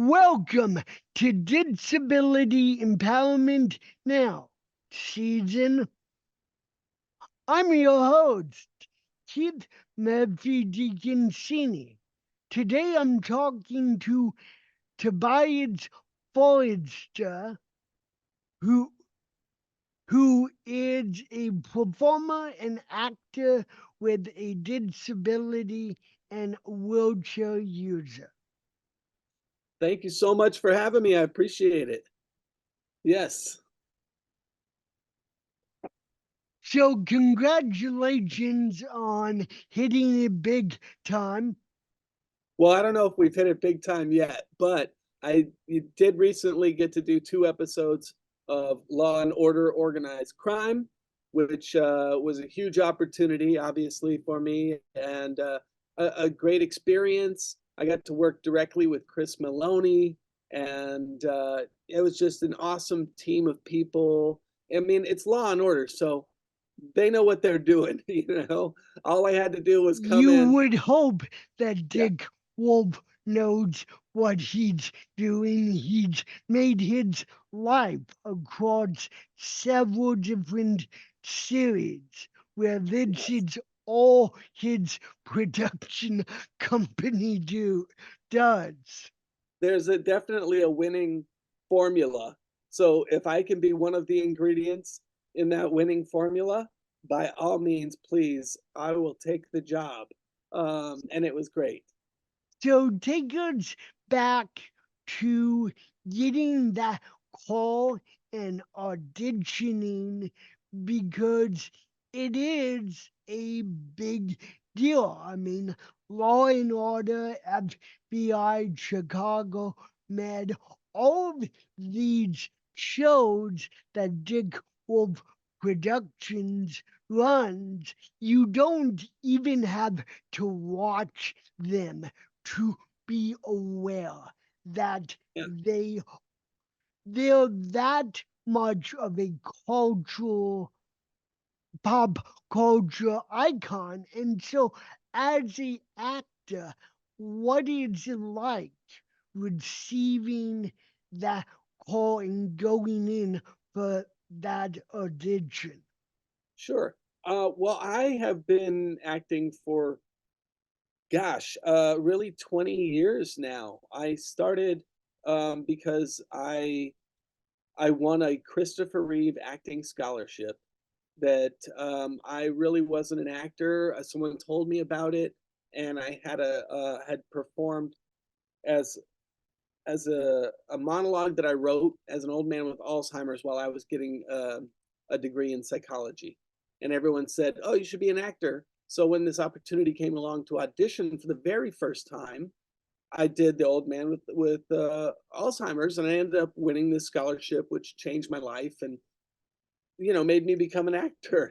Welcome to Disability Empowerment Now season. I'm your host, Keith Murphy DiCincini. Today I'm talking to Tobias Forrest, who is a performer and actor with a disability and wheelchair user. Thank you so much for having me. I appreciate it. Yes. So congratulations on hitting it big time. Well, I don't know if we've hit it big time yet, but you did recently get to do 2 episodes of Law and Order Organized Crime, which was a huge opportunity, obviously, for me, and a great experience. I got to work directly with Chris Maloney, and it was just an awesome team of people. I mean, it's Law and Order, so they know what they're doing. All I had to do was come You in. would hope that Yeah. Dick Wolf knows what he's doing. He's made his life across several different series where this Yes. is all his production company does. There's definitely a winning formula. So if I can be one of the ingredients in that winning formula, by all means, please, I will take the job. And it was great. So take us back to getting that call and auditioning because it is a big deal. I mean, Law and Order, FBI, Chicago Med, all of these shows that Dick Wolf Productions runs, you don't even have to watch them to be aware that Yeah, they're that much of a cultural pop culture icon. And so as a actor, what is it like receiving that call and going in for that audition? sure. Well, I have been acting for, gosh, really 20 years now. I started because I won a Christopher Reeve Acting Scholarship that I really wasn't an actor. Someone told me about it, and I had performed as a monologue that I wrote as an old man with Alzheimer's while I was getting a degree in psychology, and everyone said, "Oh, you should be an actor." So when this opportunity came along to audition for the very first time, I did the old man with Alzheimer's, and I ended up winning this scholarship, which changed my life and made me become an actor.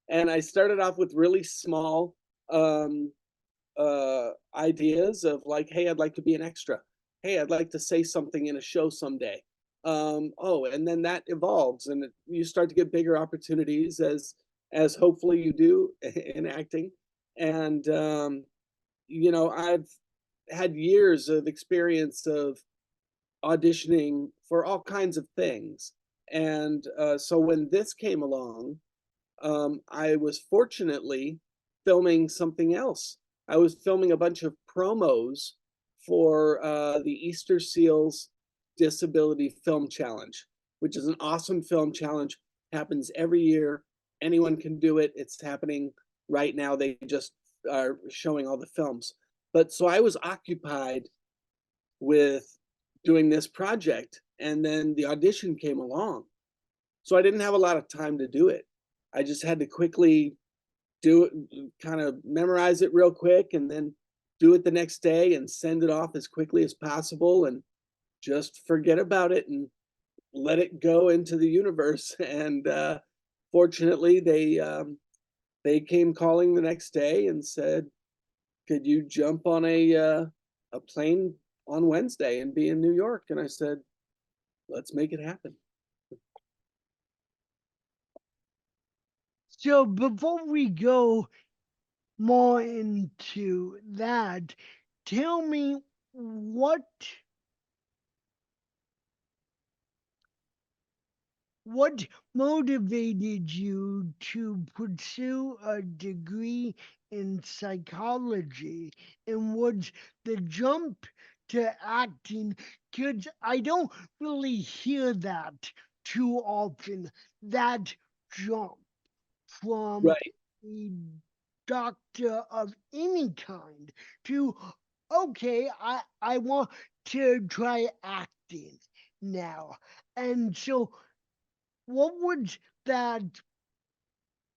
And I started off with really small um, ideas of like, hey, I'd like to be an extra. Hey, I'd like to say something in a show someday. Oh, and then that evolves, and you start to get bigger opportunities as hopefully you do in acting. And I've had years of experience of auditioning for all kinds of things. And so when this came along, I was fortunately filming something else. I was filming a bunch of promos for the Easter Seals Disability Film Challenge, which is an awesome film challenge. Happens every year. Anyone can do it. It's happening right now. They just are showing all the films. But so I was occupied with doing this project, and then the audition came along. So I didn't have a lot of time to do it. I just had to quickly do it, kind of memorize it real quick, and then do it the next day and send it off as quickly as possible and just forget about it and let it go into the universe. And fortunately, they came calling the next day and said, "Could you jump on a plane on Wednesday and be in New York?" And I said, "Let's make it happen." So before we go more into that, tell me what what motivated you to pursue a degree in psychology? And was the jump to acting? Because I don't really hear that too often, that jump from Right. a doctor of any kind to, okay, I want to try acting now. And so what was that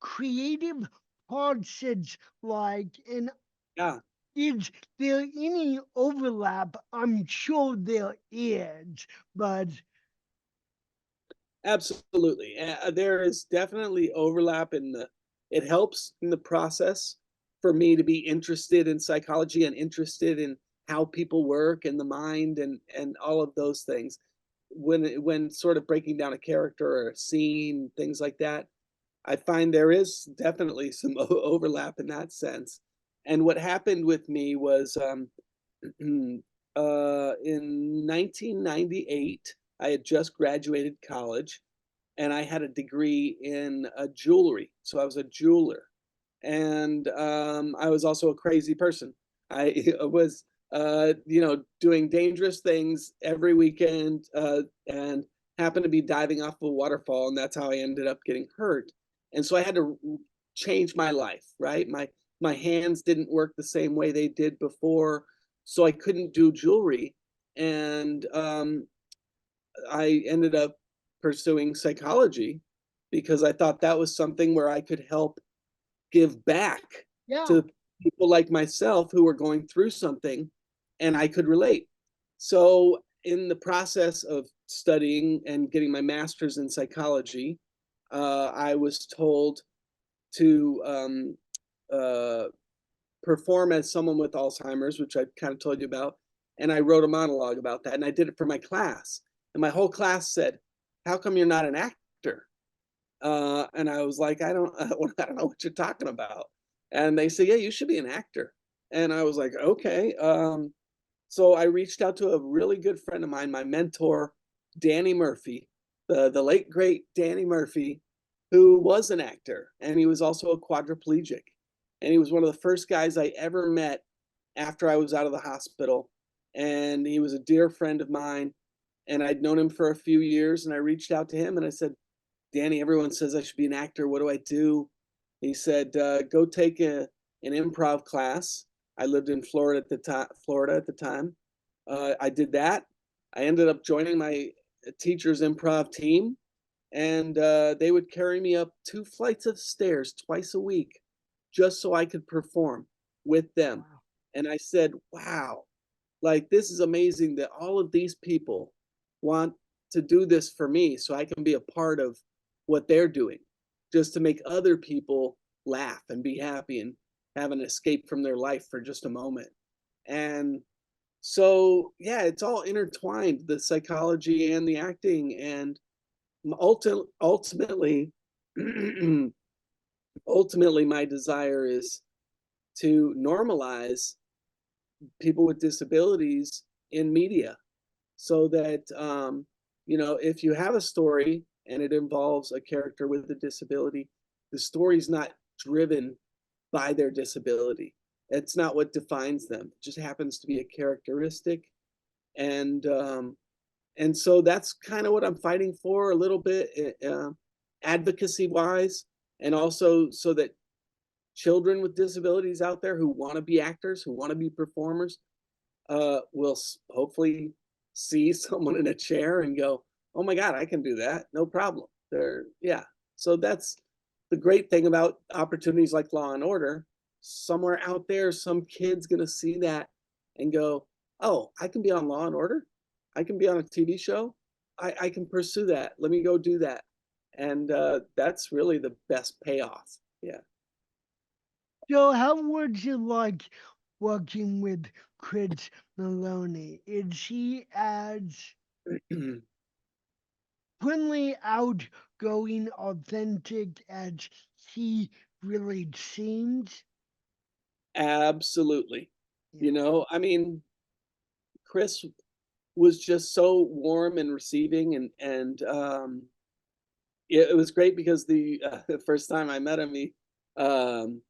creative process like? And Yeah. is there any overlap? I'm sure there is, but Absolutely. There is definitely overlap in the it helps in the process for me to be interested in psychology and interested in how people work and the mind and all of those things. When sort of breaking down a character or a scene, things like that, I find there is definitely some overlap in that sense. And what happened with me was in 1998, I had just graduated college and I had a degree in jewelry. So I was a jeweler. And I was also a crazy person. I was, doing dangerous things every weekend and happened to be diving off a waterfall. And that's how I ended up getting hurt. And so I had to change my life, right? My hands didn't work the same way they did before. So I couldn't do jewelry. And I ended up pursuing psychology because I thought that was something where I could help give back yeah, to people like myself who were going through something and I could relate. So, in the process of studying and getting my master's in psychology, I was told to uh, perform as someone with Alzheimer's, which I kind of told you about. And I wrote a monologue about that. And I did it for my class. And my whole class said, "How come you're not an actor?" And I was like, I don't know what you're talking about. And they said, "Yeah, you should be an actor." And I was like, okay. So I reached out to a really good friend of mine, my mentor, Danny Murphy, the late great Danny Murphy, who was an actor, and he was also a quadriplegic. And he was one of the first guys I ever met after I was out of the hospital. And he was a dear friend of mine. And I'd known him for a few years. And I reached out to him and I said, "Danny, everyone says I should be an actor. What do I do?" He said, "Go take an improv class." I lived in Florida at the time. I did that. I ended up joining my teacher's improv team, and they would carry me up 2 flights of stairs twice a week, just so I could perform with them. wow. And I said, "Wow, like this is amazing that all of these people want to do this for me so I can be a part of what they're doing just to make other people laugh and be happy and have an escape from their life for just a moment." And so, yeah, it's all intertwined, the psychology and the acting. And ultimately, ultimately, my desire is to normalize people with disabilities in media so that if you have a story and it involves a character with a disability, the story's not driven by their disability. It's not what defines them. It just happens to be a characteristic. And um, and so that's kind of what I'm fighting for a little bit, advocacy wise, and also so that children with disabilities out there who want to be actors, who want to be performers, will hopefully see someone in a chair and go, "Oh my God, I can do that, no problem." Yeah. So that's the great thing about opportunities like Law and Order. Somewhere out there, some kid's gonna see that and go, "Oh, I can be on Law and Order. I can be on a TV show. I can pursue that. Let me go do that." And that's really the best payoff. Yeah. So how would you like working with Chris Maloney? Is he as friendly, outgoing, authentic as he really seems? Absolutely. Yeah. I mean, Chris was just so warm and receiving, and it was great because the first time I met him, um,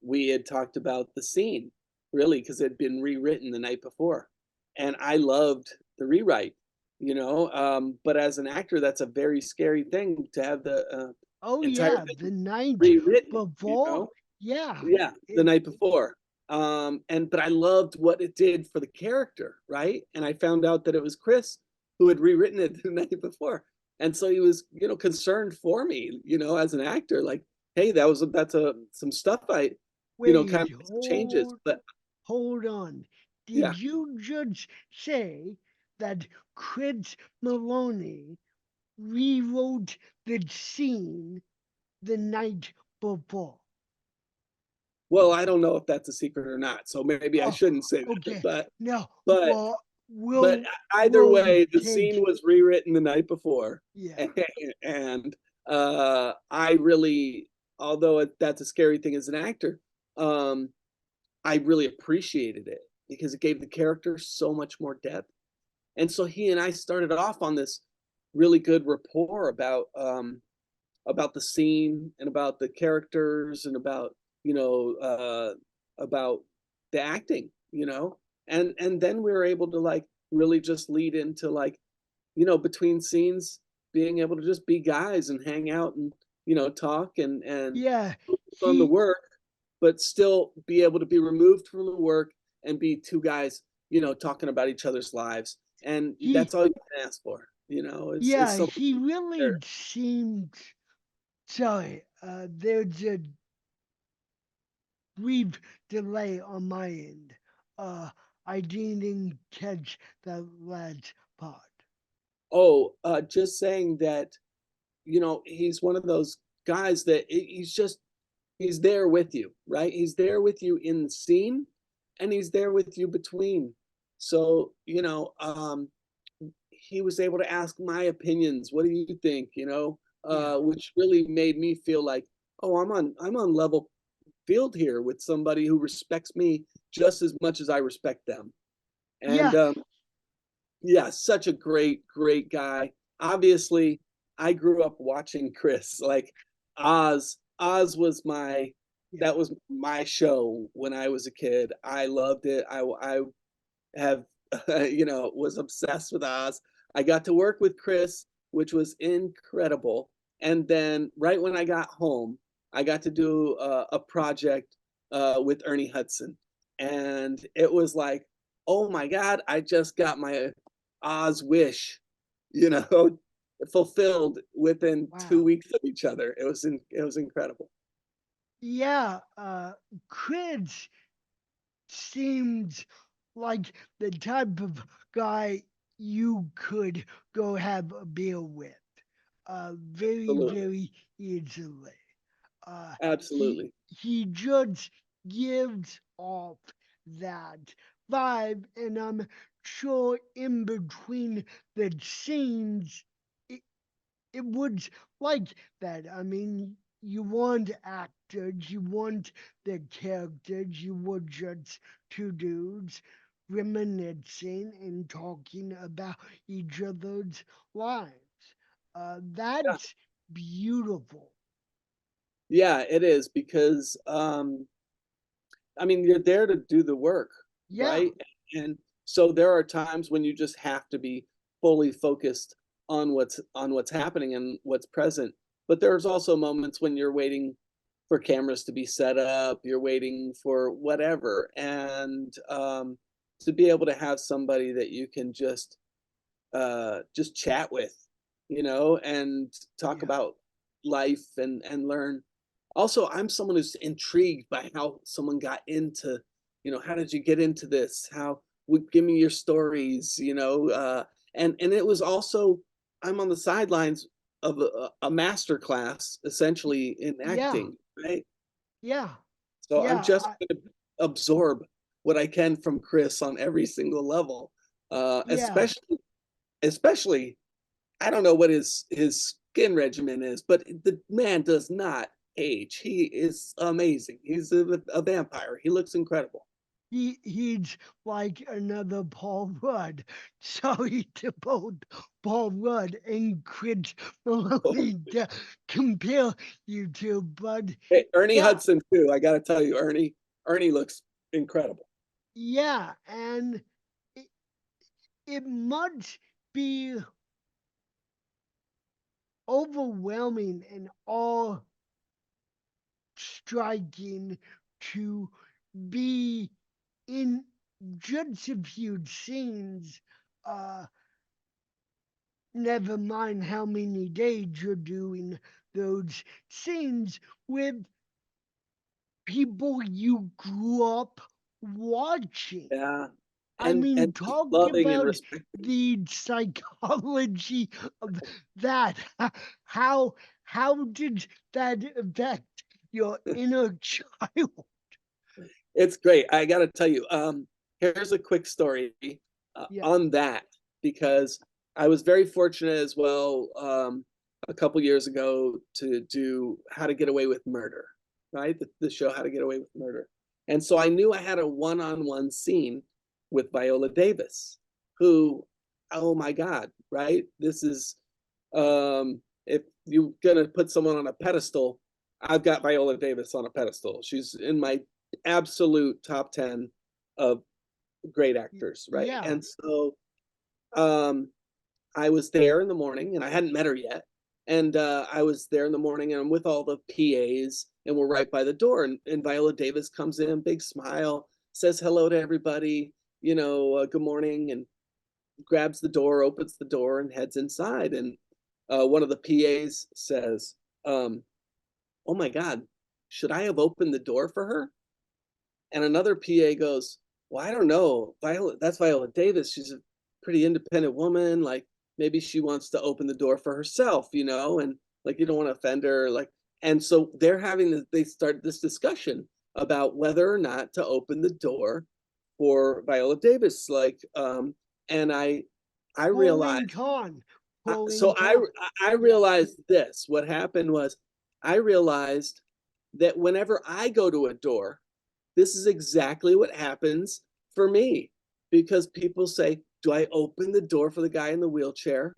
we had talked about the scene, really, because it had been rewritten the night before, and I loved the rewrite, but as an actor, that's a very scary thing to have the, Oh, entire yeah, the thing night rewritten, you before? know? Yeah, Yeah, the it night before. But I loved what it did for the character, right? And I found out that it was Chris who had rewritten it the night before. And so he was, concerned for me, as an actor, like, hey, that's some stuff kind wait, of made some changes. But hold on. yeah. Did you just say that Chris Maloney rewrote the scene the night before? Well, I don't know if that's a secret or not. So maybe I Oh, shouldn't say that. okay. But No, but well, but either we'll way, the scene take, was rewritten the night before. yeah, And I really, although that's a scary thing as an actor, um, I really appreciated it because it gave the character so much more depth. And so he and I started off on this really good rapport about the scene and about the characters and about the acting, and then we were able to like really just lead into like between scenes, being able to just be guys and hang out and, talk and yeah. focus on the He work, but still be able to be removed from the work and be two guys, talking about each other's lives. And he that's all you can ask for, is yeah, something he really there. seemed, sorry, there's a brief delay on my end. Uh, I didn't catch the last part. Oh, just saying that, he's one of those guys that he's there with you, right? He's there with you in the scene and he's there with you between. So, he was able to ask my opinions. What do you think? Yeah, Which really made me feel like, oh, I'm on level field here with somebody who respects me just as much as I respect them. And yeah, yeah, such a great, great guy. Obviously, I grew up watching Chris. Like Oz, Oz was my yeah. that was my show when I was a kid. I loved it. I have was obsessed with Oz. I got to work with Chris, which was incredible. And then right when I got home, I got to do a project with Ernie Hudson, and it was like, oh my God, I just got my Oz wish, you know, fulfilled within two Wow. weeks of each other. It was incredible. Yeah, Chris seems like the type of guy you could go have a beer with, very, Absolutely, very easily. Uh, absolutely. he just gives off that vibe, and I'm sure in between the scenes, it, it was like that. I mean, you want actors, you want the characters, you were just two dudes reminiscing and talking about each other's lives. Yeah, That's beautiful. yeah, it is because I mean, you're there to do the work, Yeah, right? And so there are times when you just have to be fully focused on what's happening and what's present. But there's also moments when you're waiting for cameras to be set up, you're waiting for whatever, and to be able to have somebody that you can just chat with, and talk yeah, about life and learn. Also, I'm someone who's intrigued by how someone got into, how did you get into this? How would give me your stories, and it was also I'm on the sidelines of a master class essentially in yeah, acting, right? yeah, So I'm yeah, just going to absorb what I can from Chris on every single level, yeah, especially I don't know what his skin regimen is, but the man does not age. He is amazing. He's a vampire. He looks incredible. he's like another Paul Rudd. Sorry to both Paul Rudd and Chris Maloney to compare you two, but Hey, Ernie yeah, Hudson too. I got to tell you, Ernie looks incredible. yeah, and it, it must be overwhelming and all striking to be in just a few scenes, uh, never mind how many days you're doing those scenes with people you grew up watching. Yeah, I and mean, just talk loving and about respecting. the psychology of that. How how did that affect your inner child? It's great. I got to tell you, here's a quick story Yeah, on that because I was very fortunate as well a couple years ago to do How to Get Away with Murder, right? The show How to Get Away with Murder. And so I knew I had a one-on-one scene with Viola Davis, who, oh my God, right? This is, if you're gonna put someone on a pedestal, I've got Viola Davis on a pedestal. She's in my absolute top 10 of great actors, right? yeah, And so um, I was there in the morning and I hadn't met her yet. And I was there in the morning and I'm with all the PAs and we're right by the door. And Viola Davis comes in, big smile, says hello to everybody, good morning, and grabs the door, opens the door, and heads inside. And one of the PAs says, oh my God, should I have opened the door for her? And another PA goes, well, I don't know. That's Viola Davis. She's a pretty independent woman. Like maybe she wants to open the door for herself, and like you don't want to offend her. Like, and so they start this discussion about whether or not to open the door for Viola Davis. And I pro and realized, con, pro so and con. I Yeah, realized this. What happened was I realized that whenever I go to a door, this is exactly what happens for me because people say, do I open the door for the guy in the wheelchair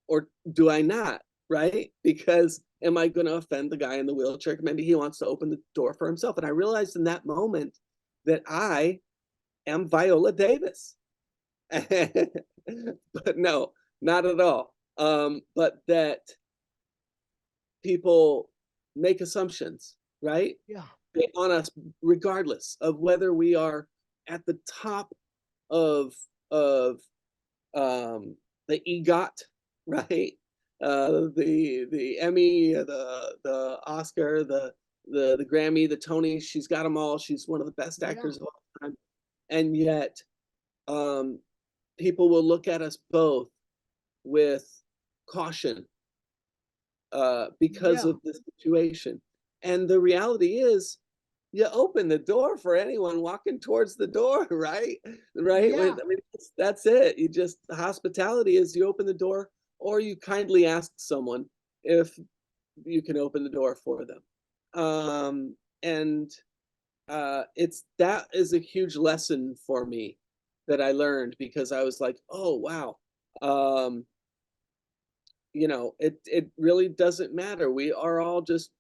or do I not? Right? Because am I going to offend the guy in the wheelchair? Maybe he wants to open the door for himself. And I realized in that moment that I am Viola Davis. But no, not at all. But that people make assumptions, right? yeah, On us regardless of whether we are at the top of of the EGOT, right? The Emmy, the Oscar, the Grammy, the Tony. She's got them all. She's one of the best yeah, actors of all time, and yet um, people will look at us both with caution because yeah, of the situation. And the reality is, you open the door for anyone walking towards the door, right? Right? yeah, I mean, that's it. Hospitality is you open the door or you kindly ask someone if you can open the door for them. And that is a huge lesson for me that I learned because I was like, oh, wow. Um, it really doesn't matter. We are all just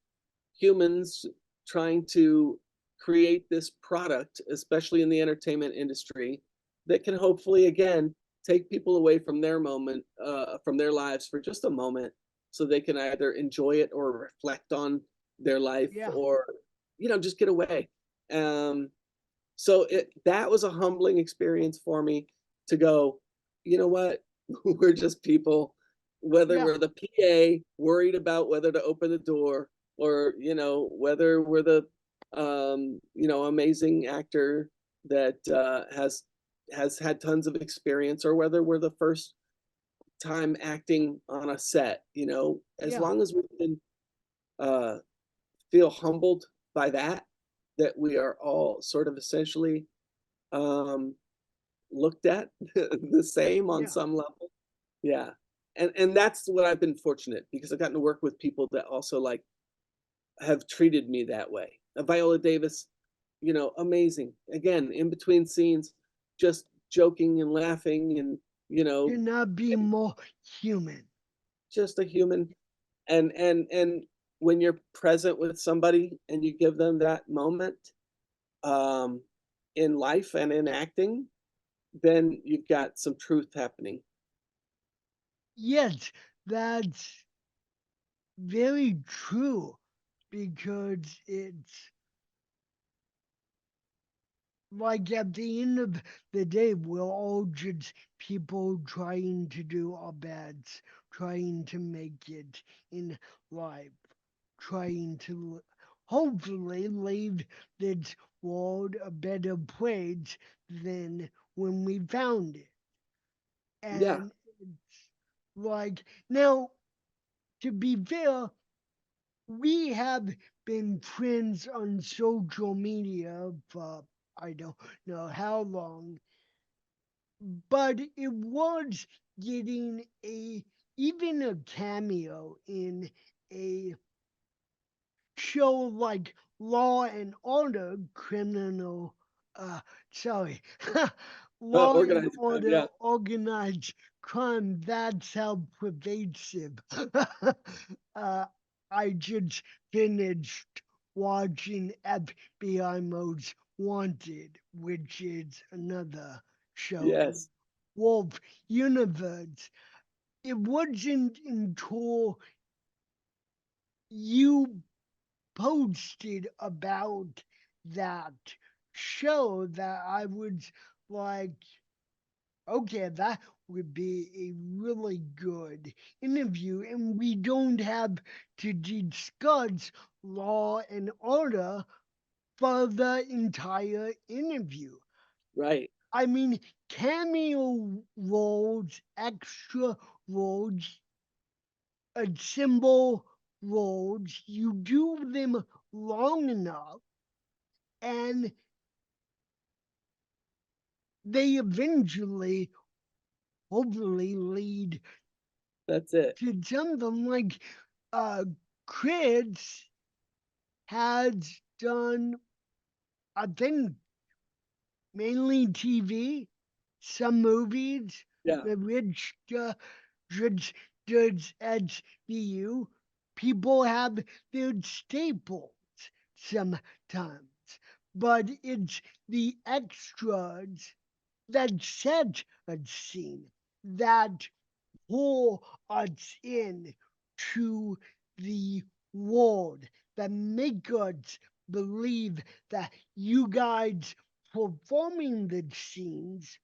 humans trying to create this product, especially in the entertainment industry, that can hopefully again take people away from their moment, from their lives for just a moment, so they can either enjoy it or reflect on their life, yeah, or just get away. Um, so that was a humbling experience for me to go, you know what, we're just people, whether yeah, we're the PA worried about whether to open the door or whether we're the amazing actor that has had tons of experience, or whether we're the first time acting on a set, as yeah, long as we can uh feel humbled by that we are all sort of essentially um looked at the same on yeah, some level. Yeah. And that's what I've been fortunate because I've gotten to work with people that also like have treated me that way. Viola Davis, amazing. Again, in between scenes, just joking and laughing and, Cannot be more human. just a human. And when you're present with somebody and you give them that moment, um, in life and in acting, then you've got some truth happening. Yes, that's very true because it's like at the end of the day, we're all just people trying to do our best, trying to make it in life, trying to hopefully leave this world a better place than when we found it. Yeah, And it's like, now, to be fair, we have been friends on social media for I don't know how long, but it was getting a even a cameo in a show like Law and Order criminal uh sorry Law and organized crime. Order Yeah. organized crime. That's how pervasive. uh I just finished watching FBI Most Wanted, which is another show in Yes, Wolf universe. It wasn't until you posted about that show that I was like, okay, that would be a really good interview. And we don't have to discuss Law and Order for the entire interview. right. I mean, cameo roles, extra roles, symbol roles, you do them long enough and they eventually hopefully lead That's it. to something like uh Chris has done, I think, mainly TV, some movies, Yeah, the rich judge judge SVU. People have their staples sometimes, but it's the extras that set a scene, that pull us in to the world, that make us believe that you guys performing the scenes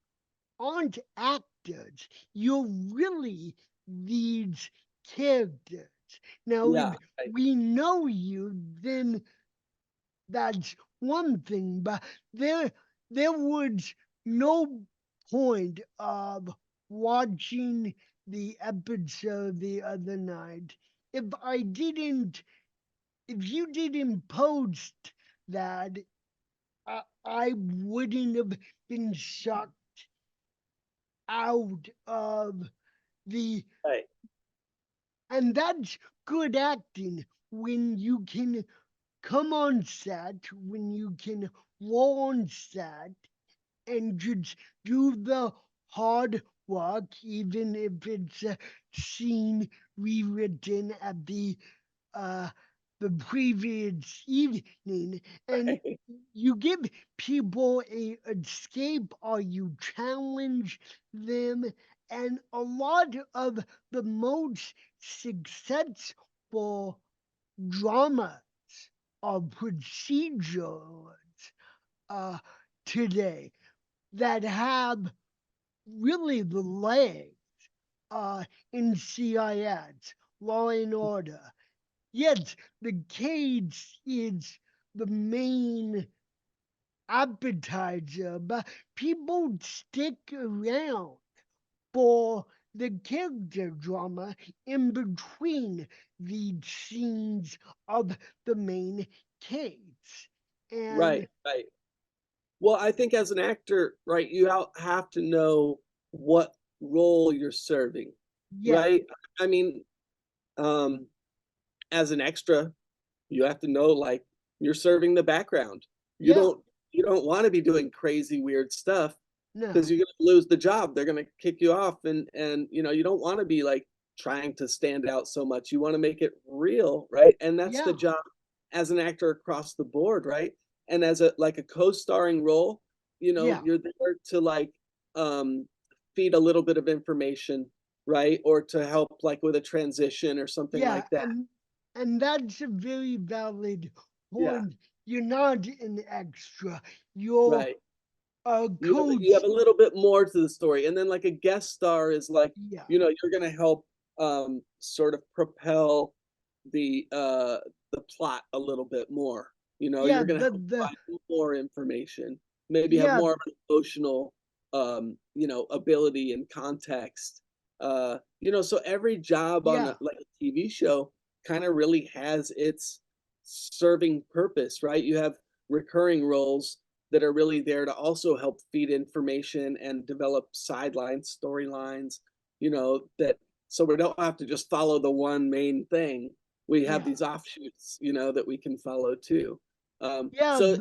aren't actors. You're really these characters. Now, if yeah, right, we know you, then that's one thing, but there there was no point of watching the episode the other night if I didn't if you didn't post that I wouldn't have been shocked out of the right. and that's good acting when you can come on set, when you can roll on set and just do the hard work, even if it's a scene rewritten at uh, the previous evening, and Right. you give people a escape or you challenge them, and a lot of the most successful dramas or procedurals uh, today that have really the legs in CIS, Law and Order. Yes, the cage is the main appetizer, but people stick around for the character drama in between the scenes of the main case. And Right, right. Well, I think as an actor, right, you have to know what role you're serving, yeah, right? I mean, um, as an extra, you have to know like you're serving the background. You yeah, don't you don't want to be doing crazy weird stuff because No. you're going to lose the job. They're going to kick you off, and you know, you don't want to be like trying to stand out so much. You want to make it real, right? And that's the Yeah. job as an actor across the board, right? And as a like a co-starring role, you know, Yeah. you're there to like um feed a little bit of information, right? Or to help like with a transition or something Yeah. like that. And that's a very valid Yeah, point. You're not an extra. You're right. a You have coach. a little bit more to the story, and then like a guest star is like, Yeah. you know, you're gonna help sort of propel the plot a little bit more. You know, Yeah. you're gonna help The provide more information, maybe have yeah. more of an emotional you know, ability and context. You know, so every job on Yeah. a, like a TV show kind of really has its serving purpose, right? You have recurring roles that are really there to also help feed information and develop sidelines, storylines, you know, that so we don't have to just follow the one main thing. We have Yeah. these offshoots, you know, that we can follow too. Yeah. So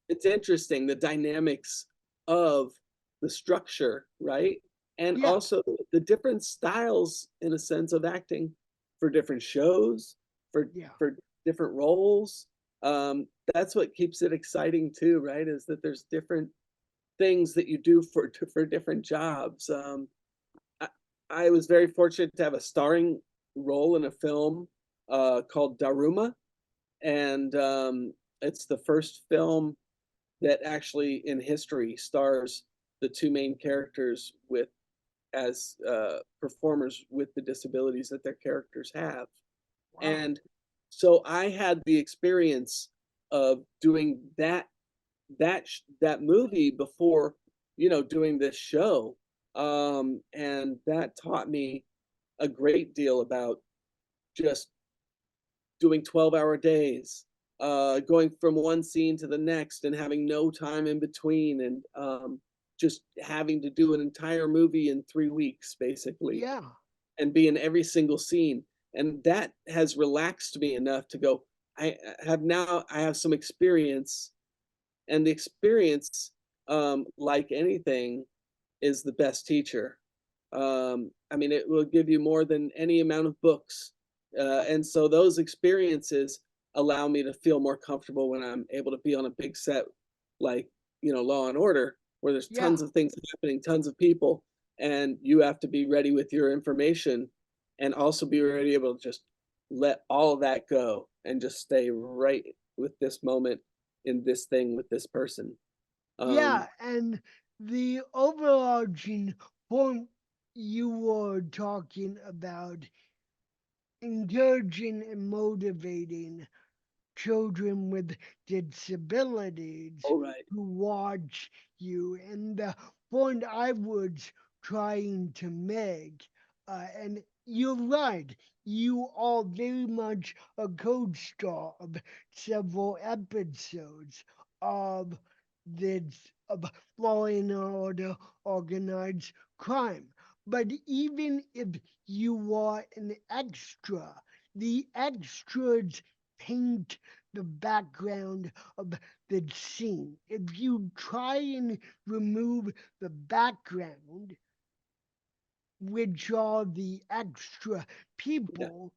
it's interesting the dynamics of the structure, right? And Yeah. also the different styles, in a sense, of acting for different shows, for Yeah. for different roles. That's what keeps it exciting too, right? Is that there's different things that you do for different jobs. I, I was very fortunate to have a starring role in a film called Daruma, and it's the first film that actually in history stars the two main characters with as performers with the disabilities that their characters have. Wow. And so I had the experience of doing that movie before, you know, doing this show. And that taught me a great deal about just doing 12-hour days, going from one scene to the next and having no time in between, and just having to do an entire movie in 3 weeks, basically, Yeah. and be in every single scene. And that has relaxed me enough to go, I have some experience, and the experience, like anything, is the best teacher. I mean, it will give you more than any amount of books. And so those experiences allow me to feel more comfortable when I'm able to be on a big set, like, you know, Law and Order, where there's Yeah. tons of things happening, tons of people, and you have to be ready with your information and also be ready able to just let all of that go and just stay right with this moment in this thing with this person. Um, Yeah. And the overarching point you were talking about encouraging and motivating children with disabilities all right. to watch you. And the point I was trying to make, and you're right, you are very much a co star of several episodes of this of Law and Order Organized Crime. But even if you are an extra, the extras paint the background of the scene. If you try and remove the background, which are the extra Yeah. people,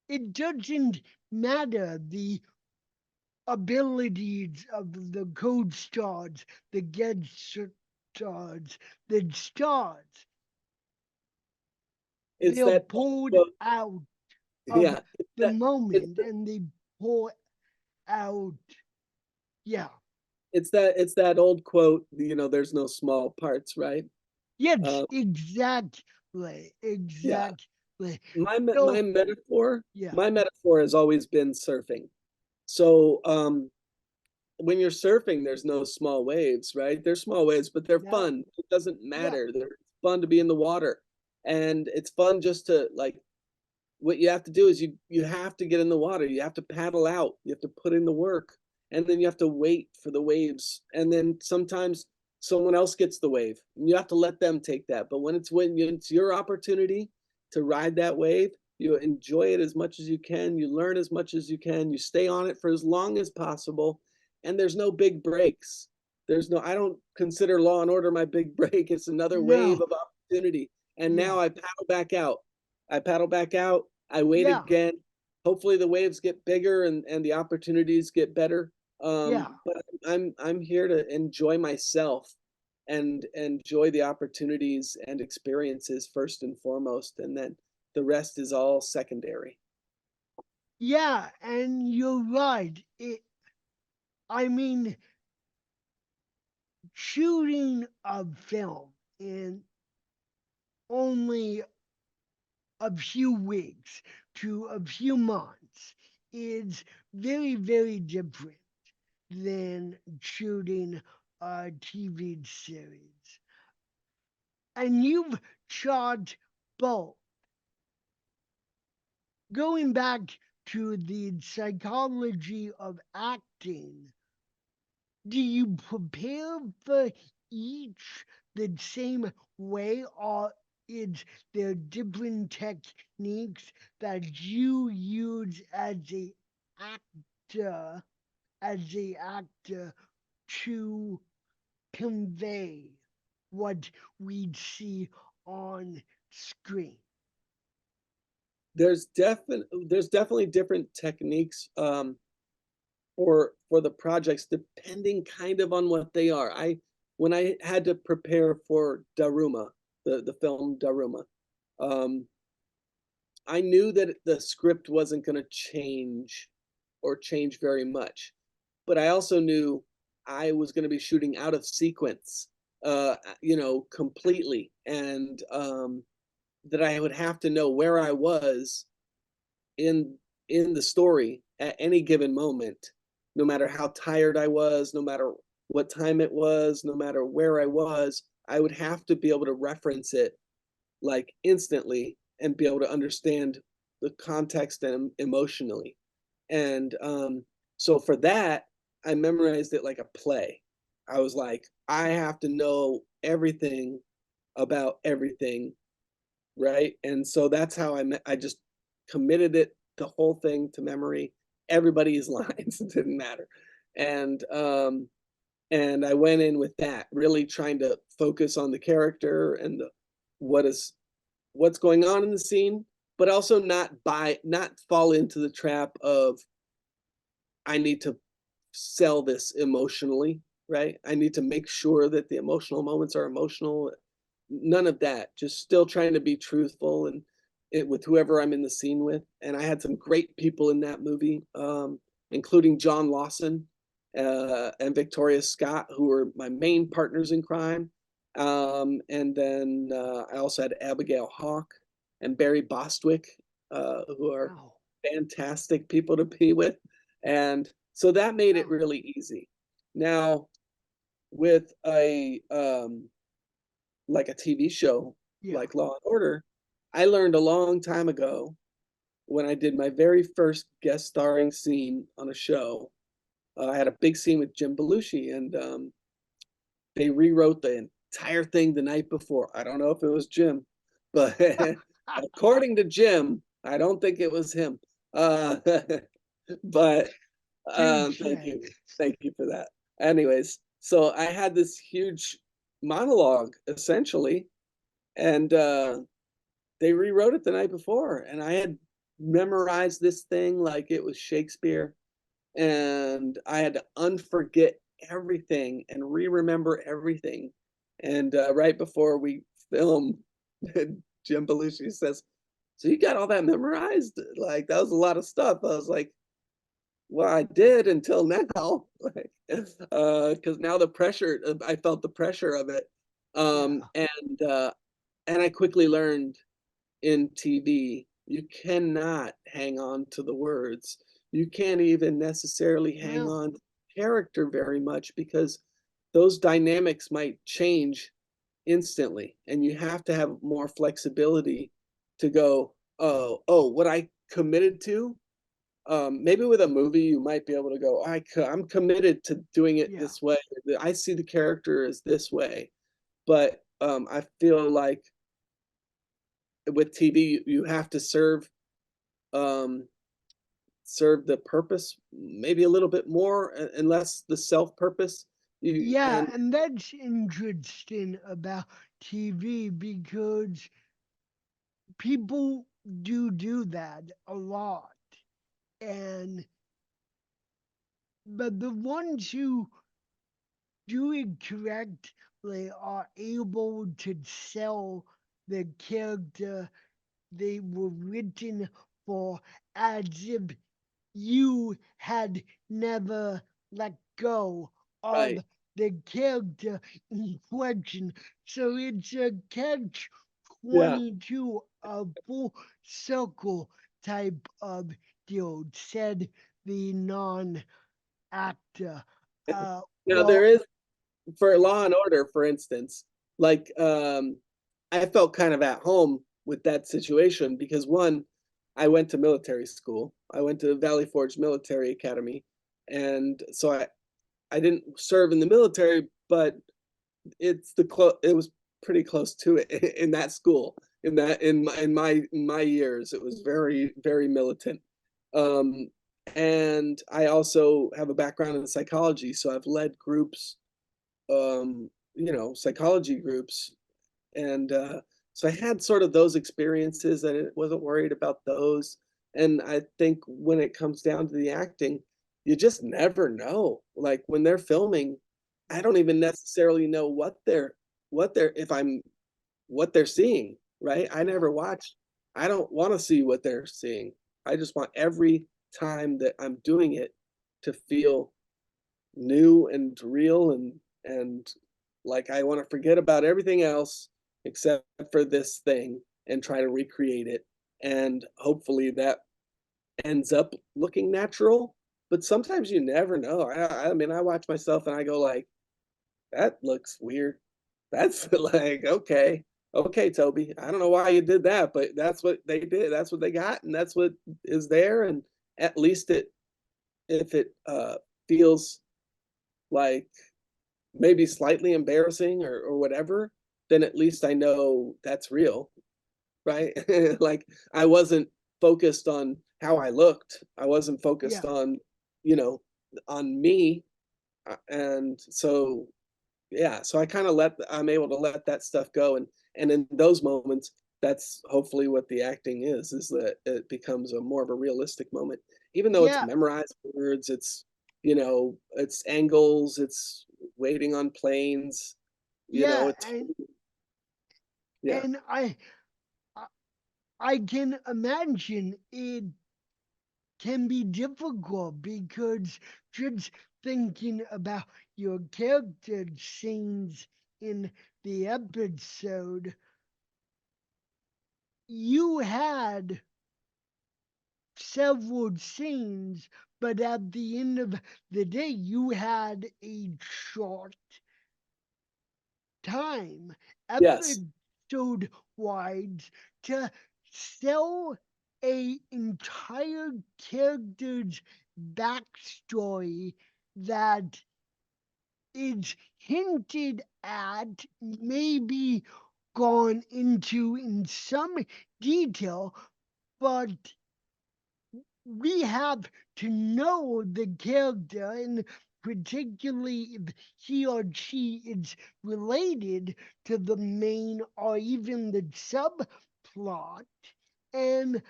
it doesn't matter the abilities of the code stars, the guest stars, the stars. It's They're that pulled quote. out of Yeah. the It's moment and they pull out. Yeah. it's that old quote, you know, there's no small parts, right? Yes, Uh, exactly, yeah. exactly. My So, metaphor, yeah, my metaphor has always been surfing. So, when you're surfing, there's no small waves, right? There's small waves, but they're no, fun. It doesn't yeah, matter. They're fun to be in the water. And it's fun just to like what you have to do is you have to get in the water. You have to paddle out. You have to put in the work, and then you have to wait for the waves. And then sometimes someone else gets the wave, and you have to let them take that. But when it's your opportunity to ride that wave, you enjoy it as much as you can. You learn as much as you can. You stay on it for as long as possible, and there's no big breaks. There's no, I don't consider Law and Order my big break. It's another wave No. of opportunity. And Yeah. now I paddle back out. I paddle back out. I wait Yeah. again. Hopefully the waves get bigger and the opportunities get better. Yeah. But I'm here to enjoy myself and enjoy the opportunities and experiences first and foremost, and then the rest is all secondary. Yeah. And you're right. I mean, shooting a film in only a few weeks to a few months is very, very different than shooting a TV series. And you've shot both. Going back to the psychology of acting, do you prepare for each the same way, or is there different techniques that you use actor as a actor to convey what we see on screen? There's definitely different techniques for the projects depending kind of on what they are. I When I had to prepare for Daruma, the film Daruma, um, I knew that the script wasn't going to change or change very much, but I also knew I was going to be shooting out of sequence, completely, and that I would have to know where I was in the story at any given moment, no matter how tired I was, no matter what time it was, no matter where I was, I would have to be able to reference it like instantly and be able to understand the context and emotionally. And so for that, I memorized it like a play. I was like, I have to know everything about everything, right? And so that's how I just committed it, the whole thing to memory, everybody's lines, it didn't matter. And and I went in with that, really trying to focus on the character and what is what's going on in the scene, but also not fall into the trap of I need to sell this emotionally, right? I need to make sure that the emotional moments are emotional. None of that. Just still trying to be truthful and it with whoever I'm in the scene with. And I had some great people in that movie, including John Lawson and Victoria Scott, who were my main partners in crime. And then I also had Abigail Hawke and Barry Bostwick, who are Wow. fantastic people to be with. And so that made it Wow. really easy. Now, with a like a TV show Yeah. like Law and Order, I learned a long time ago when I did my very first guest starring scene on a show. I had a big scene with Jim Belushi, and they rewrote the entire thing the night before. I don't know if it was Jim, but according to Jim, I don't think it was him. Uh, but Touche. thank you for that. Anyways, so I had this huge monologue essentially, and they rewrote it the night before, and I had memorized this thing like it was Shakespeare, and I had to unforget everything and re-remember everything. And right before we film, Jim Belushi says, "So you got all that memorized? Like that was a lot of stuff." I was like, "Well, I did until now," like, because now the pressure, I felt the pressure of it, Yeah. and I quickly learned in TV, you cannot hang on to the words. You can't even necessarily hang No. on to character very much because those dynamics might change instantly, and you have to have more flexibility to go, oh, what I committed to. Maybe with a movie, you might be able to go, I'm committed to doing it Yeah. this way. I see the character as this way, but I feel like with TV, you have to um, serve the purpose maybe a little bit more and less the self purpose. Yeah, And and that's interesting about TV because people do that a lot. And but the ones who do it correctly are able to sell the character they were written for as if you had never let go of right, the character in question. So it's a catch yeah. 22, a full circle type of deal, said the non actor. Now there Well, is, for Law and Order, for instance, like I felt kind of at home with that situation because one, I went to military school. I went to Valley Forge Military Academy, and so I didn't serve in the military, but it was pretty close to it in that school. In my years, it was very militant. Um, and I also have a background in psychology, so I've led groups, psychology groups, and so I had sort of those experiences, and I wasn't worried about those. And I think when it comes down to the acting, you just never know. Like when they're filming, I don't even necessarily know what they're if I'm what they're seeing, right? I yeah, never watch. I don't want to see what they're seeing. I just want every time that I'm doing it to feel new and real, and like I want to forget about everything else except for this thing and try to recreate it. And hopefully that ends up looking natural. But sometimes you never know. I mean, I watch myself and I go like, that looks weird. That's like, okay, okay, Toby. I don't know why you did that, but that's what they did. That's what they got, and that's what is there. And at least if it feels like maybe slightly embarrassing or whatever, then at least I know that's real, right? Like I wasn't focused on how I looked. I wasn't focused yeah, on, you know, on me. And so, yeah, so I kind of I'm able to let that stuff go. And in those moments, that's hopefully what the acting is that it becomes a more of a realistic moment, even though it's yeah, memorized words, it's angles, it's waiting on planes, yeah, it's, yeah, and I I can imagine it can be difficult because just thinking about your character scenes in the episode, you had several scenes, but at the end of the day, you had a short time, yes, episode wise, to sell a entire character's backstory that is hinted at, maybe gone into in some detail, but we have to know the character, and particularly if he or she is related to the main or even the subplot. And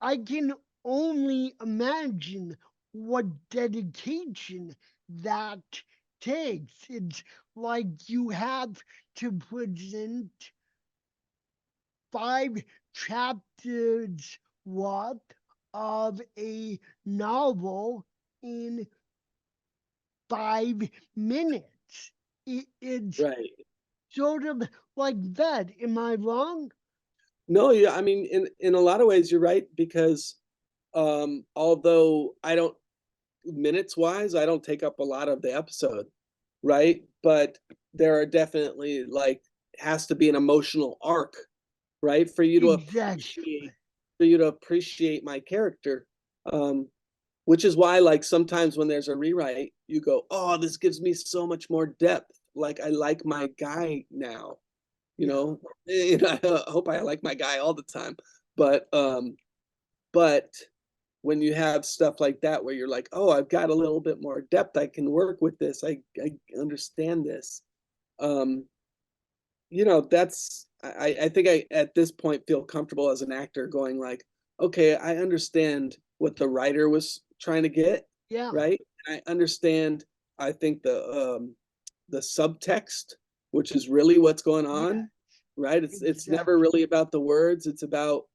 I can only imagine what dedication that takes. It's like you have to present 5 chapters worth of a novel in 5 minutes. It's right. sort of like that. Am I wrong? No, yeah, I mean, in a lot of ways, you're right because although I don't minutes wise, I don't take up a lot of the episode, right? But there are definitely like has to be an emotional arc, right? Exactly. For you to appreciate my character. Um, which is why like sometimes when there's a rewrite, you go, "Oh, this gives me so much more depth. Like I like my guy now." You Yeah. know, I hope I like my guy all the time. But but when you have stuff like that where you're like, oh, I've got a little bit more depth, I can work with this, I understand this. Um, that's I think I at this point feel comfortable as an actor going like, okay, I understand what the writer was trying to get, Yeah. right? And I understand, I think the subtext, which is really what's going Yeah. on, right? It's never Exactly. really about the words, it's about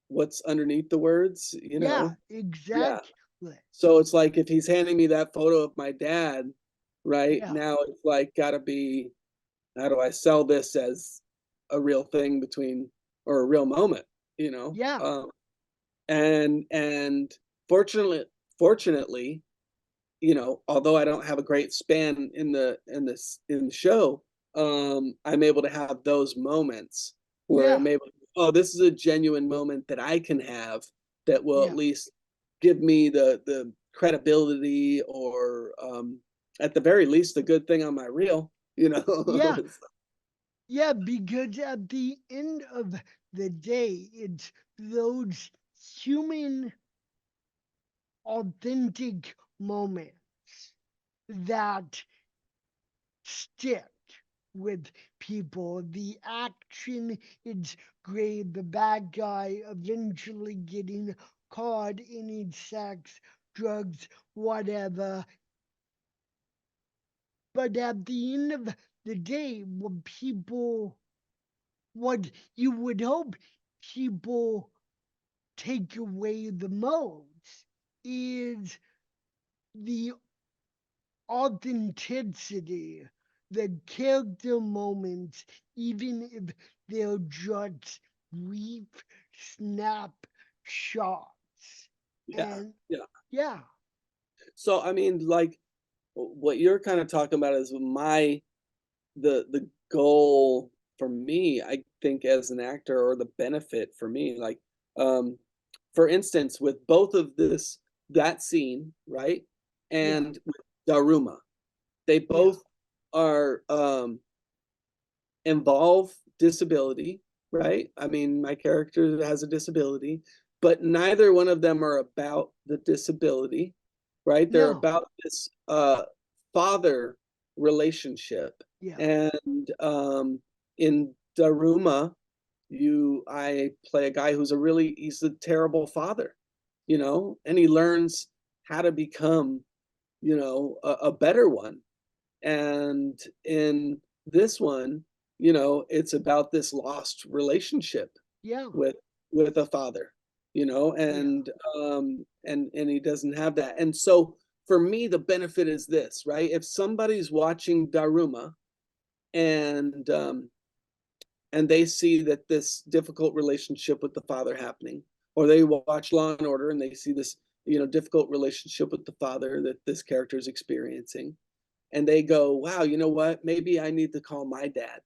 what's underneath the words, you Yeah. know? Yeah. Exactly. So it's like if he's handing me that photo of my dad, right? Yeah. Now it's like gotta be, how do I sell this as a real thing between, or a real moment, you know? Yeah. And fortunately, although I don't have a great span in the show, I'm able to have those moments where Yeah. I'm able, oh, this is a genuine moment that I can have that will at Yeah. least give me the credibility, or at the very least a good thing on my reel, you know. Yeah. Yeah, because at the end of the day, it's those human, authentic moments that stick with people. The action is great, the bad guy eventually getting caught in his sex, drugs, whatever. But at the end of the day, what you would hope people take away the most is the authenticity, the character moments, even if they're just brief snapshots. Yeah, And yeah. yeah, So I mean, like, what you're kind of talking about is the goal for me, I think, as an actor, or the benefit for me, like, um, for instance, with both of that scene, right, yeah, and with Daruma, they yeah, both are involve disability, right? I mean, my character has a disability, but neither one of them are about the disability, right? They're no, about this father relationship. yeah, And in Daruma, I play a guy he's a terrible father, and he learns how to become, a better one. And in this one, it's about this lost relationship yeah, with a father, yeah, and he doesn't have that. And so for me, the benefit is this, right? If somebody's watching Daruma, and they see that this difficult relationship with the father happening, or they watch Law and Order and they see this, difficult relationship with the father that this character is experiencing, and they go, wow, you know what? Maybe I need to call my dad.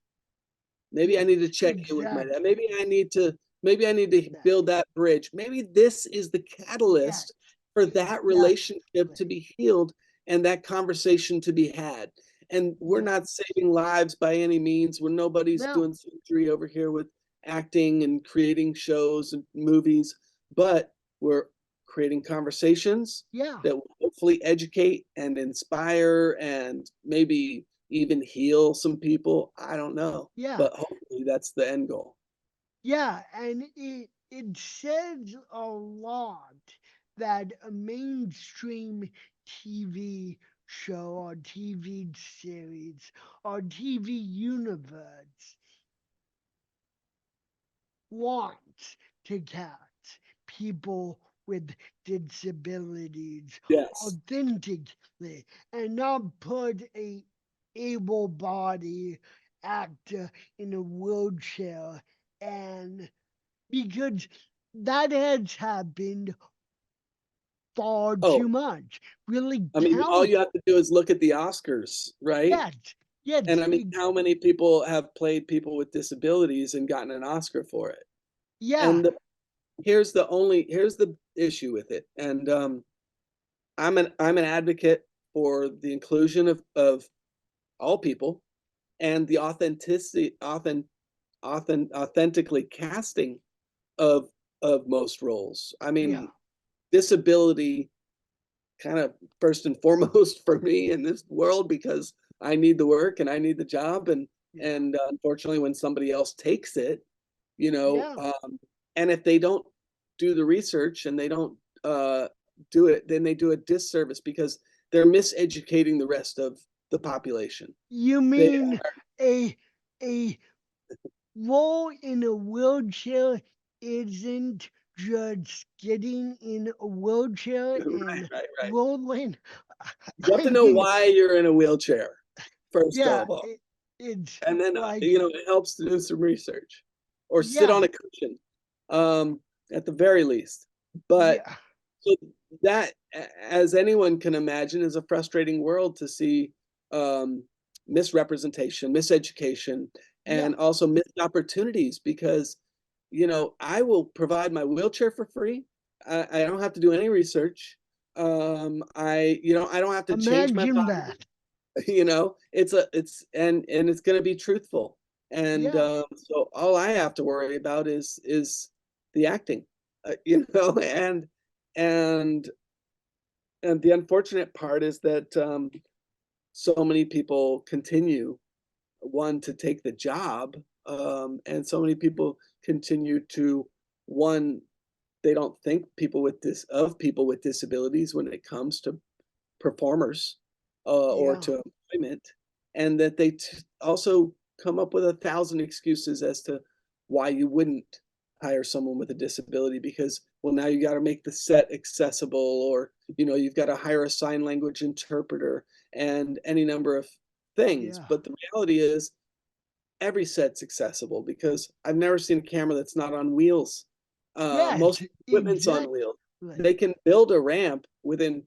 Maybe I yes, need to check in with my dad. exactly, Maybe I need to exactly, build that bridge. Maybe this is the yes, catalyst for that relationship exactly, to be healed and that conversation to be had. And we're yeah, not saving lives by any means. Nobody's no, doing surgery over here with acting and creating shows and movies, but we're creating conversations yeah, that will hopefully educate and inspire and maybe even heal some people. I don't know, yeah. but hopefully that's the end goal. Yeah, and it says a lot that a mainstream TV show or TV series or TV universe wants to cast people with disabilities Yes. authentically and not put a able-bodied actor in a wheelchair, and because that has happened far Oh, too much. Really I mean, all you talented. have to do is look at the Oscars, right? Yes, yes, And I mean, how many people have played people with disabilities and gotten an Oscar for it? yeah, And here's the issue with it. And I'm an advocate for the inclusion of all people, and the authentically casting of most roles. I yeah, mean, disability kind of first and foremost for me in this world, because I need the work and I need the job. And unfortunately, when somebody else takes it, you know, Yeah. and if they don't do the research and they don't do it, then they do a disservice because they're miseducating the rest of the population. You They mean a role in a wheelchair isn't just getting in a wheelchair right, and right, right. rolling? You have I to know mean, why you're in a wheelchair, first yeah, of all. it's And then like, it helps to do some research or sit on yeah, a cushion, um, at the very least. But yeah, so that, as anyone can imagine, is a frustrating world to see, um, misrepresentation, miseducation, yeah. and also missed opportunities because, you know, I will provide my wheelchair for free. I don't have to do any research. I don't have to change my Imagine body. that. You know, and it's going to be truthful. And Yeah, so all I have to worry about is the acting, you know, and and the unfortunate part is that so many people continue, one, to take the job, and so many people continue to, one, they don't think people with disabilities when it comes to performers, or yeah, to employment, and that they also come up with 1,000 excuses as to why you wouldn't hire someone with a disability because, well, now you got to make the set accessible, or you know, you've got to hire a sign language interpreter and any number of things. yeah. But the reality is, every set's accessible because I've never seen a camera that's not on wheels. Yes, Most equipment's on wheels. exactly. They can build a ramp within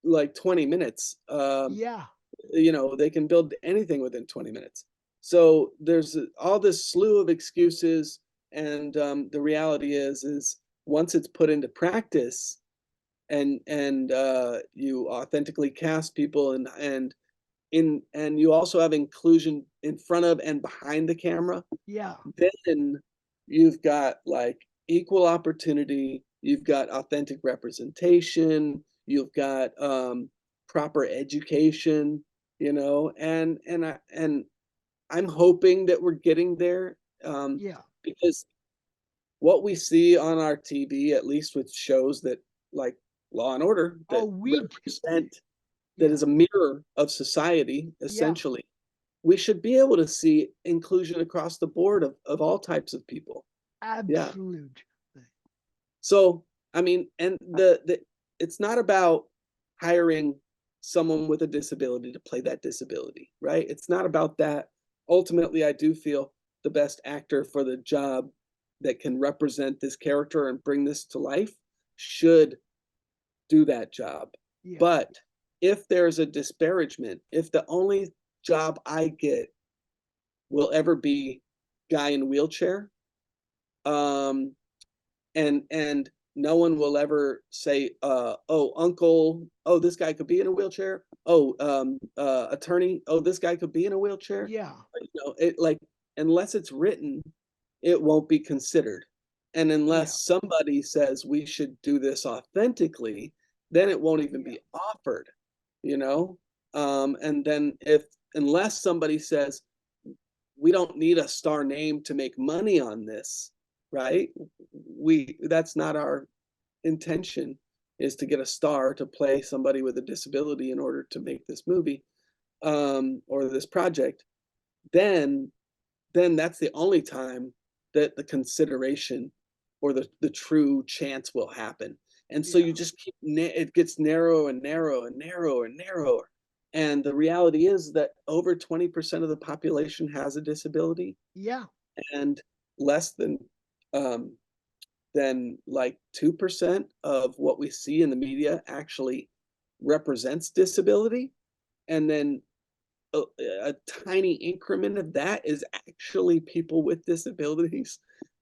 like 20 minutes. Yeah, You know, they can build anything within 20 minutes. So there's all this slew of excuses, and the reality is once it's put into practice, and you authentically cast people, and you also have inclusion in front of and behind the camera, yeah, then you've got like equal opportunity, you've got authentic representation, you've got proper education, you know, and I'm hoping that we're getting there, yeah. because what we see on our TV, at least with shows that like Law and Order, Oh, that we, represent, that yeah, is a mirror of society, yeah. essentially, we should be able to see inclusion across the board of all types of people. Yeah. Absolute. So, I mean, and the it's not about hiring someone with a disability to play that disability, right? It's not about that. Ultimately, I do feel the best actor for the job that can represent this character and bring this to life should do that job. Yeah, But if there's a disparagement, if the only job I get will ever be guy in wheelchair, um, and no one will ever say, "Oh, uncle, oh, this guy could be in a wheelchair. Oh, attorney, oh, this guy could be in a wheelchair." yeah, You know, it like, unless it's written, it won't be considered, and yeah, unless somebody says we should do this authentically, then it won't even yeah, be offered. You know, and then if unless somebody says we don't need a star name to make money on this, right? We That's not our intention, is to get a star to play somebody with a disability in order to make this movie, or this project. Then then that's the only time that the consideration or the true chance will happen. And so yeah, you just keep it gets narrower and narrower and narrower and narrower. And the reality is that over 20% of the population has a disability, yeah, and less um, than like 2% of what we see in the media actually represents disability. And then a tiny increment of that is actually people with disabilities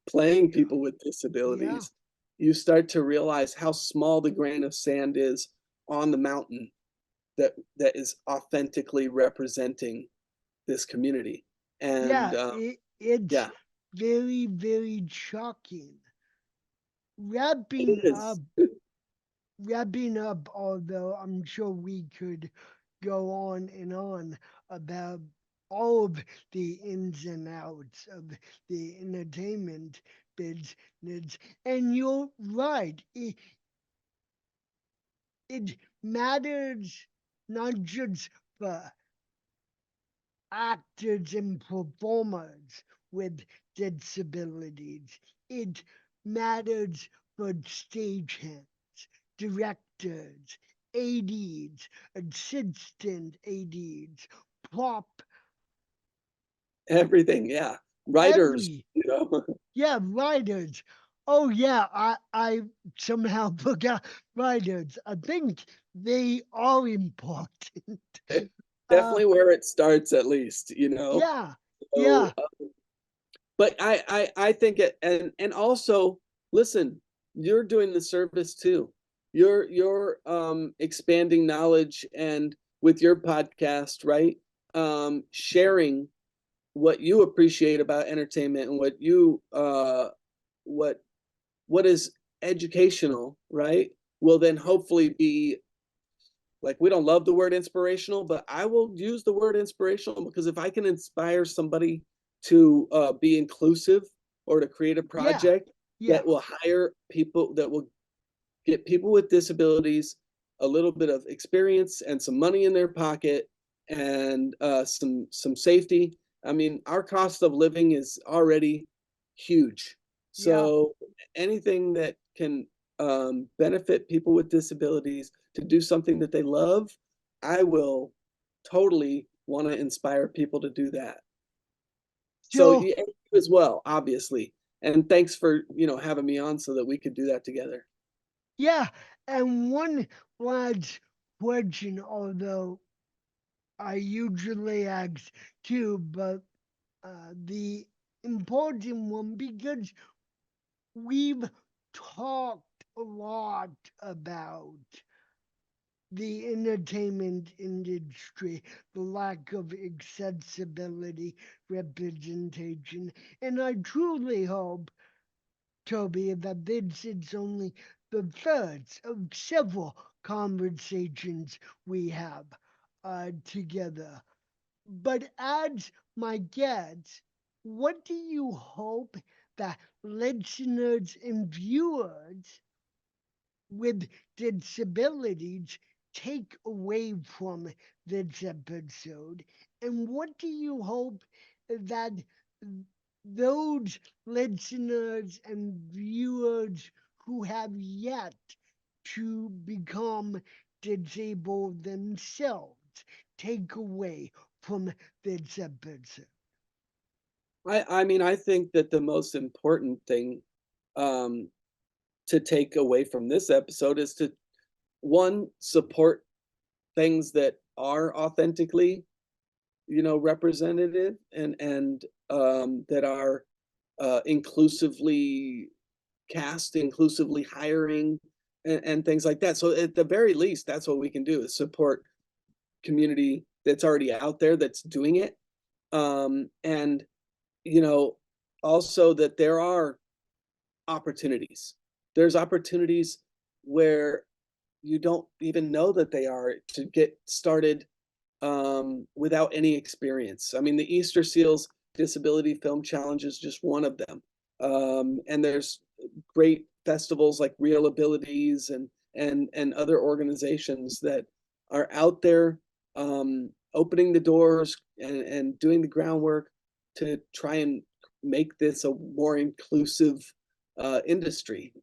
playing yeah, people with yeah, disabilities. You start to realize how small the grain of sand is on the mountain that is authentically representing this community. And yeah. It's yeah, very, very shocking. it Wrapping up is. wrapping up, although I'm sure we could go on and on about all of the ins and outs of the entertainment business. And you're right, it matters not just for actors and performers with disabilities, it matters for stagehands, directors, ADs, assistant ADs, prop, Everything, yeah. Writers, every, you know. yeah, writers. Oh yeah, I somehow forgot writers. I think they are important. Uh, Definitely where it starts at least, you know. yeah, So, yeah, but I think it, and also listen, you're doing the service too. You're expanding knowledge and with your podcast, right? Sharing what you appreciate about entertainment and what what is educational, right? Will then hopefully be like, we don't love the word inspirational, but I will use the word inspirational because if I can inspire somebody to be inclusive or to create a yeah, project yeah, that will hire people, that will get people with disabilities a little bit of experience and some money in their pocket and some safety. I mean, our cost of living is already huge. yeah. So anything that can benefit people with disabilities to do something that they love, I will totally want to inspire people to do that. So So, you as well, obviously. And thanks for, having me on so that we could do that together. yeah, and one last question, although I usually ask two, but the important one because we've talked a lot about the entertainment industry, the lack of accessibility, representation, and I truly hope, Toby, that this is only the first of several conversations we have together. But as my guest, what do you hope that listeners and viewers with disabilities take away from this episode? And what do you hope that those listeners and viewers who have yet to become disabled themselves take away from this episode? I mean, I think that the most important thing um, to take away from this episode is to one, support things that are authentically, representative and that are inclusively cast, inclusively hiring, and things like that. So at the very least, that's what we can do is support community that's already out there that's doing it, and you know also that there are opportunities. There's opportunities where you don't even know that they are to get started without any experience. I mean, the Easter Seals Disability Film Challenge is just one of them. And there's great festivals like Real Abilities and other organizations that are out there opening the doors and doing the groundwork to try and make this a more inclusive industry,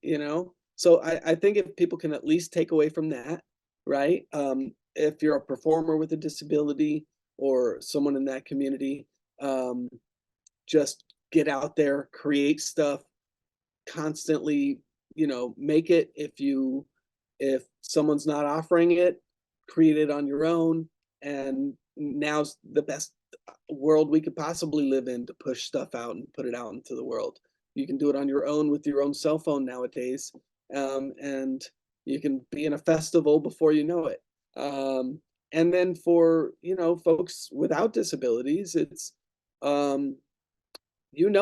So I think if people can at least take away from that, right? If you're a performer with a disability or someone in that community, um, just get out there, create stuff, constantly, make it. If someone's not offering it, create it on your own. And now's the best world we could possibly live in to push stuff out and put it out into the world. You can do it on your own with your own cell phone nowadays, and you can be in a festival before you know it. And then for folks without disabilities, it's um,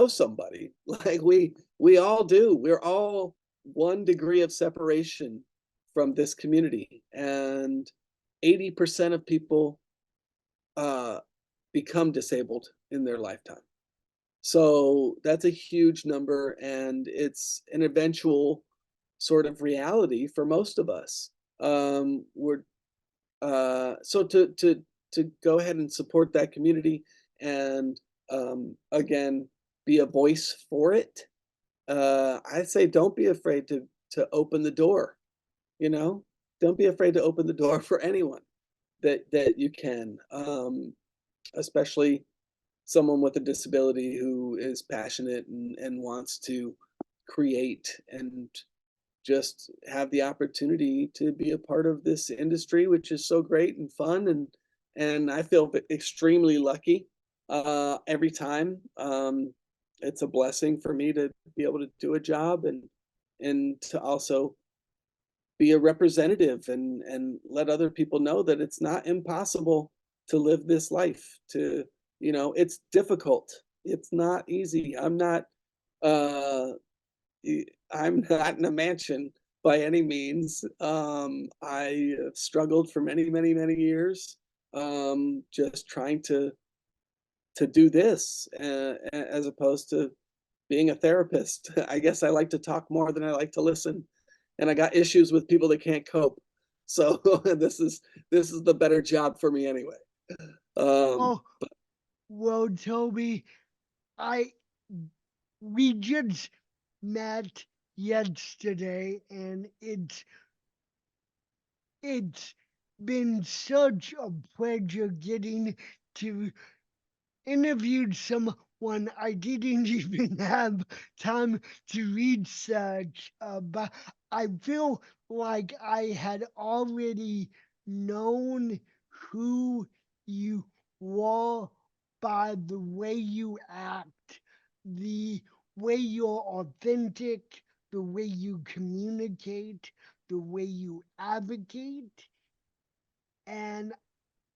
somebody like we all do. We're all one degree of separation from this community, and 80% of people uh, become disabled in their lifetime. So that's a huge number, and it's an eventual sort of reality for most of us. We're so to go ahead and support that community and again be a voice for it. I'd say don't be afraid to open the door. You know, don't be afraid to open the door for anyone that you can, especially someone with a disability who is passionate and wants to create and just have the opportunity to be a part of this industry, which is so great and fun. And I feel extremely lucky every time. It's a blessing for me to be able to do a job and to also be a representative and let other people know that it's not impossible to live this life. To it's difficult. It's not easy. Uh I'm not in a mansion by any means. I have struggled for many, many, many years, just trying to do this, as opposed to being a therapist. I guess I like to talk more than I like to listen, and I got issues with people that can't cope. So this is the better job for me anyway. Um, Oh, well, Toby, I we just met yesterday, and it's been such a pleasure getting to interview someone I didn't even have time to research, but I feel like I had already known who you were by the way you act, the way you're authentic, the way you communicate, the way you advocate. And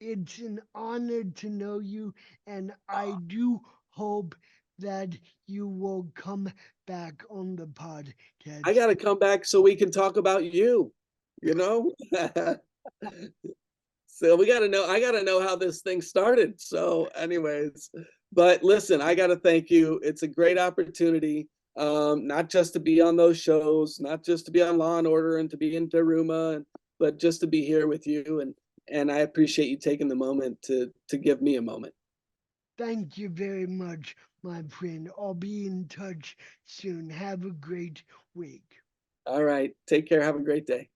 it's an honor to know you, and I do hope that you will come back on the I podcast. got to come back so we can talk about you. You know. So we gotta know. I gotta know how this thing started. So, anyways, but listen, I gotta thank you. It's a great opportunity, not just to be on those shows, not just to be on Law and Order and to be in Daruma, but just to be here with you. And I appreciate you taking the moment to give me a moment. Thank you very much, my friend. I'll be in touch soon. Have a great week. All right, take care. Have a great day.